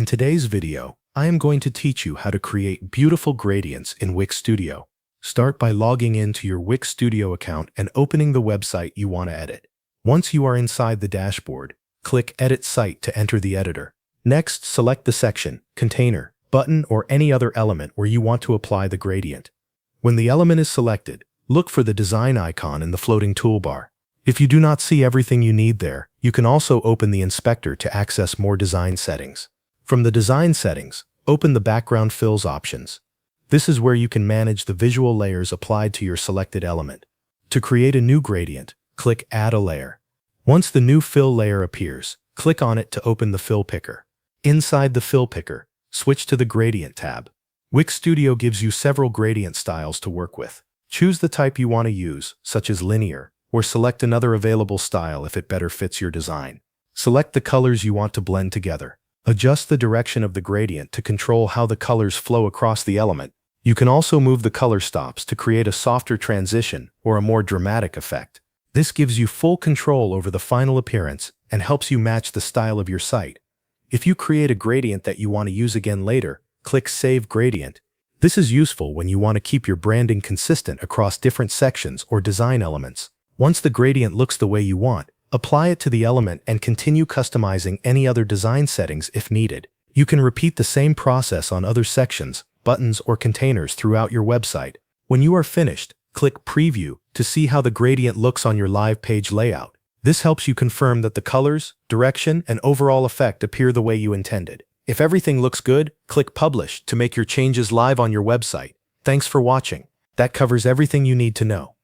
today's video, I am going to teach you how to create beautiful gradients in Wix Studio. Start by logging into your Wix Studio account and opening the website you want to edit. Once you are inside the dashboard, click Edit Site to enter the editor. Next, select the section, container, button, or any other element where you want to apply the gradient. When the element is selected, look for the design icon in the floating toolbar. If you do not see everything you need there, you can also open the inspector to access more design settings. From the design settings, open the background fills options. This is where you can manage the visual layers applied to your selected element. To create a new gradient, click Add a Layer. Once the new fill layer appears, click on it to open the fill picker. Inside the fill picker, switch to the Gradient tab. Wix Studio gives you several gradient styles to work with. Choose the type you want to use, such as linear, or select another available style if it better fits your design. Select the colors you want to blend together. Adjust the direction of the gradient to control how the colors flow across the element. You can also move the color stops to create a softer transition or a more dramatic effect. This gives you full control over the final appearance and helps you match the style of your site. If you create a gradient that you want to use again later, click Save Gradient. This is useful when you want to keep your branding consistent across different sections or design elements. Once the gradient looks the way you want, apply it to the element and continue customizing any other design settings if needed. You can repeat the same process on other sections, buttons, or containers throughout your website. When you are finished, click Preview to see how the gradient looks on your live page layout. This helps you confirm that the colors, direction, and overall effect appear the way you intended. If everything looks good, click Publish to make your changes live on your website. Thanks for watching. That covers everything you need to know.